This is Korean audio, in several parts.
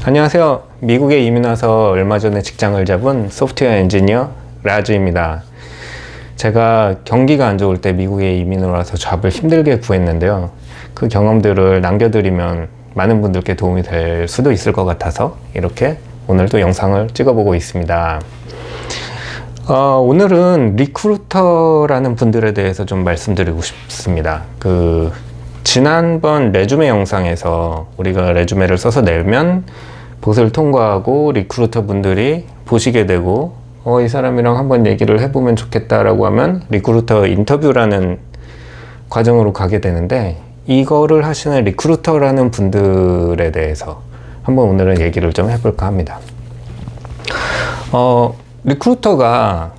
안녕하세요. 미국에 이민 와서 얼마 전에 직장을 잡은 소프트웨어 엔지니어 라즈입니다. 제가 경기가 안 좋을 때 미국에 이민을 와서 잡을 힘들게 구했는데요. 그 경험들을 남겨드리면 많은 분들께 도움이 될 수도 있을 것 같아서 이렇게 오늘도 영상을 찍어보고 있습니다. 오늘은 리크루터라는 분들에 대해서 좀 말씀드리고 싶습니다. 지난번 레주메 영상에서 우리가 레주메를 써서 내면 봇을 통과하고 리크루터 분들이 보시게 되고 이 사람이랑 한번 얘기를 해보면 좋겠다라고 하면 리크루터 인터뷰라는 과정으로 가게 되는데, 이거를 하시는 리크루터라는 분들에 대해서 한번 오늘은 얘기를 좀 해볼까 합니다. 리크루터가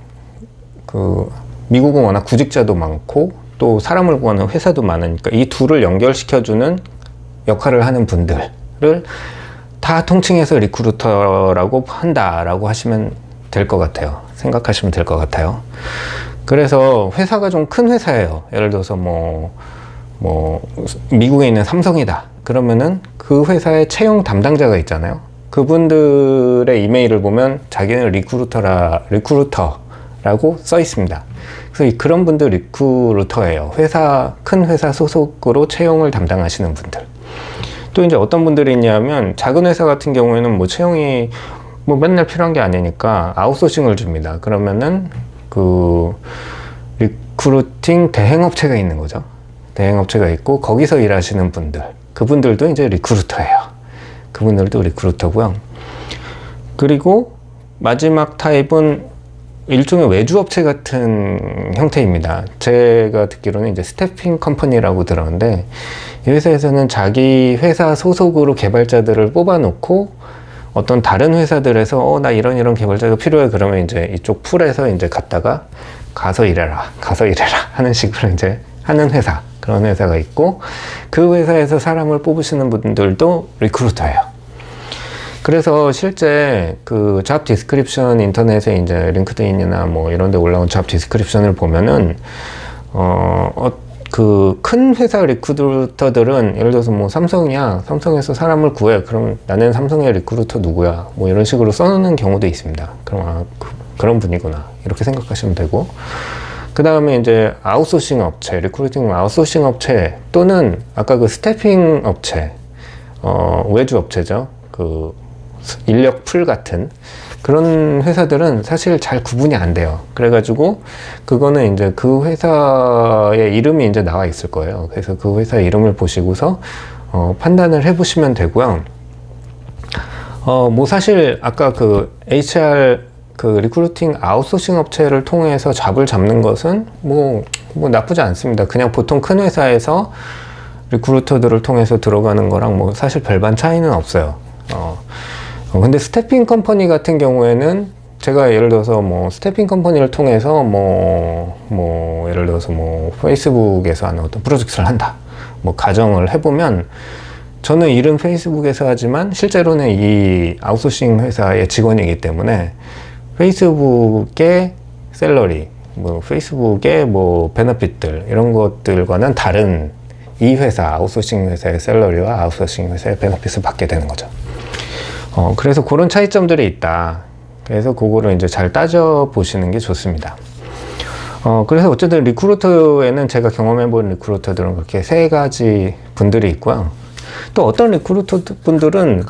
미국은 워낙 구직자도 많고 또 사람을 구하는 회사도 많으니까 이 둘을 연결시켜주는 역할을 하는 분들을 다 통칭해서 리크루터라고 한다라고 하시면 될 것 같아요. 생각하시면 될 것 같아요. 그래서 회사가 좀 큰 회사예요. 예를 들어서 미국에 있는 삼성이다 그러면은 그 회사의 채용 담당자가 있잖아요. 그분들의 이메일을 보면 자기는 리크루터라고 써 있습니다. 그래서 그런 분들 리크루터예요. 큰 회사 소속으로 채용을 담당하시는 분들. 또 이제 어떤 분들이 있냐면 작은 회사 같은 경우에는 채용이 맨날 필요한 게 아니니까 아웃소싱을 줍니다. 그러면은 리크루팅 대행업체가 있는 거죠. 대행업체가 있고 거기서 일하시는 분들, 그분들도 이제 리크루터예요. 그분들도 리크루터고요. 그리고 마지막 타입은 일종의 외주업체 같은 형태입니다. 제가 듣기로는 이제 스태핑 컴퍼니라고 들었는데, 이 회사에서는 자기 회사 소속으로 개발자들을 뽑아놓고 어떤 다른 회사들에서 나 이런 개발자가 필요해 그러면 이제 이쪽 풀에서 이제 가서 일해라 하는 식으로 이제 하는 회사, 그런 회사가 있고, 그 회사에서 사람을 뽑으시는 분들도 리크루터예요. 그래서 실제 잡 디스크립션 인터넷에 이제 링크드인이나 이런 데 올라온 잡 디스크립션을 보면은 큰 회사 리크루터들은 예를 들어서 삼성이야, 삼성에서 사람을 구해, 그럼 나는 삼성의 리크루터 누구야, 이런 식으로 써놓는 경우도 있습니다. 그럼 그런 분이구나 이렇게 생각하시면 되고, 그 다음에 이제 아웃소싱 업체, 리크루팅 아웃소싱 업체 또는 아까 스태핑 업체, 외주 업체죠. 인력 풀 같은 그런 회사들은 사실 잘 구분이 안 돼요. 그래가지고 그거는 이제 그 회사의 이름이 이제 나와 있을 거예요. 그래서 그 회사 이름을 보시고서 판단을 해보시면 되고요. 사실 아까 HR 리크루팅 아웃소싱 업체를 통해서 잡을 잡는 것은 나쁘지 않습니다. 그냥 보통 큰 회사에서 리크루터들을 통해서 들어가는 거랑 사실 별반 차이는 없어요. 근데 스태핑 컴퍼니 같은 경우에는 제가 예를 들어서 스태핑 컴퍼니를 통해서 예를 들어서 페이스북에서 하는 어떤 프로젝트를 한다 가정을 해보면, 저는 일은 페이스북에서 하지만 실제로는 이 아웃소싱 회사의 직원이기 때문에 페이스북의 샐러리, 페이스북의 베너핏들 이런 것들과는 다른 이 회사, 아웃소싱 회사의 샐러리와 아웃소싱 회사의 베너핏을 받게 되는 거죠. 그래서 그런 차이점들이 있다. 그래서 그거를 이제 잘 따져 보시는 게 좋습니다. 그래서 어쨌든 리크루터에는 제가 경험해본 리크루터들은 그렇게 세 가지 분들이 있고요. 또 어떤 리크루터 분들은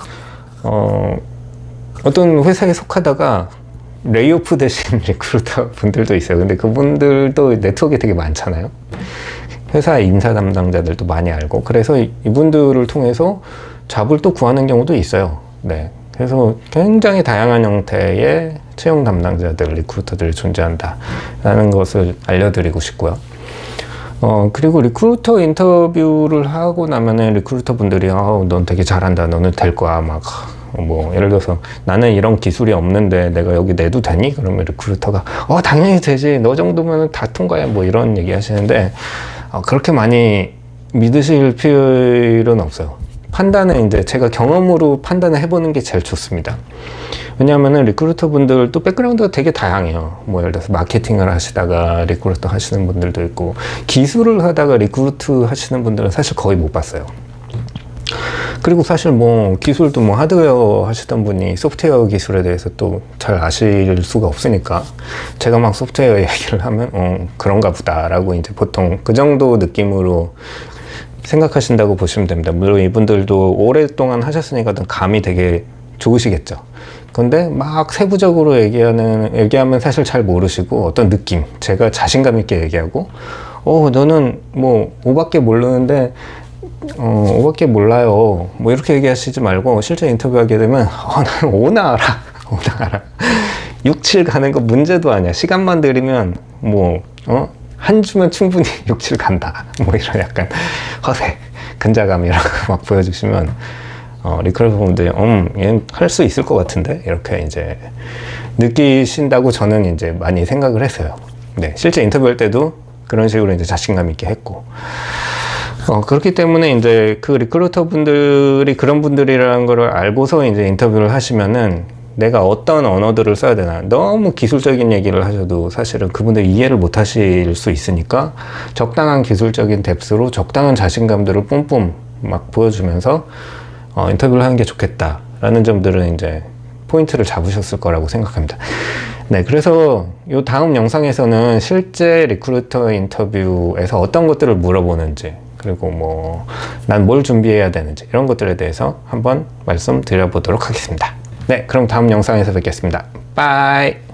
어떤 회사에 속하다가 레이오프 되신 리크루터 분들도 있어요. 근데 그분들도 네트워크가 되게 많잖아요. 회사 인사 담당자들도 많이 알고, 그래서 이분들을 통해서 잡을 또 구하는 경우도 있어요. 네. 그래서 굉장히 다양한 형태의 채용 담당자들, 리크루터들이 존재한다라는 것을 알려드리고 싶고요. 그리고 리크루터 인터뷰를 하고 나면은 리크루터 분들이 넌 되게 잘한다, 너는 될 거야, 예를 들어서 나는 이런 기술이 없는데 내가 여기 내도 되니? 그러면 리크루터가 당연히 되지, 너 정도면 다 통과야, 이런 얘기 하시는데 그렇게 많이 믿으실 필요는 없어요. 판단은 이제 제가 경험으로 판단을 해보는 게 제일 좋습니다. 왜냐하면은 리크루터 분들도 백그라운드가 되게 다양해요. 예를 들어서 마케팅을 하시다가 리크루터 하시는 분들도 있고, 기술을 하다가 리크루트 하시는 분들은 사실 거의 못 봤어요. 그리고 사실 뭐 기술도 뭐 하드웨어 하시던 분이 소프트웨어 기술에 대해서 또 잘 아실 수가 없으니까 제가 막 소프트웨어 얘기를 하면 그런가 보다라고 이제 보통 그 정도 느낌으로 생각하신다고 보시면 됩니다. 물론 이분들도 오랫동안 하셨으니까 감이 되게 좋으시겠죠. 근데 막 세부적으로 얘기하면 사실 잘 모르시고 어떤 느낌, 제가 자신감 있게 얘기하고 너는 뭐 5밖에 모르는데 5밖에 몰라요. 뭐 이렇게 얘기하시지 말고 실제 인터뷰하게 되면 나는 5나 알아. 5나 알아. 6, 7 가는 거 문제도 아니야. 시간만 들이면 뭐 한 주면 충분히 6, 7 간다. 뭐 이런 약간 허세, 근자감 이런 거 막 보여주시면 리크루터 분들이 얘는 할 수 있을 것 같은데 이렇게 이제 느끼신다고 저는 이제 많이 생각을 했어요. 네, 실제 인터뷰할 때도 그런 식으로 이제 자신감 있게 했고 그렇기 때문에 이제 그 리크루터 분들이 그런 분들이라는 걸 알고서 이제 인터뷰를 하시면은 내가 어떤 언어들을 써야 되나, 너무 기술적인 얘기를 하셔도 사실은 그분들 이해를 못 하실 수 있으니까 적당한 기술적인 뎁스로 적당한 자신감들을 뿜뿜 막 보여주면서 인터뷰를 하는 게 좋겠다라는 점들은 이제 포인트를 잡으셨을 거라고 생각합니다. 네, 그래서 이 다음 영상에서는 실제 리크루터 인터뷰에서 어떤 것들을 물어보는지, 그리고 뭐 난 뭘 준비해야 되는지 이런 것들에 대해서 한번 말씀드려보도록 하겠습니다. 네, 그럼 다음 영상에서 뵙겠습니다. 빠이.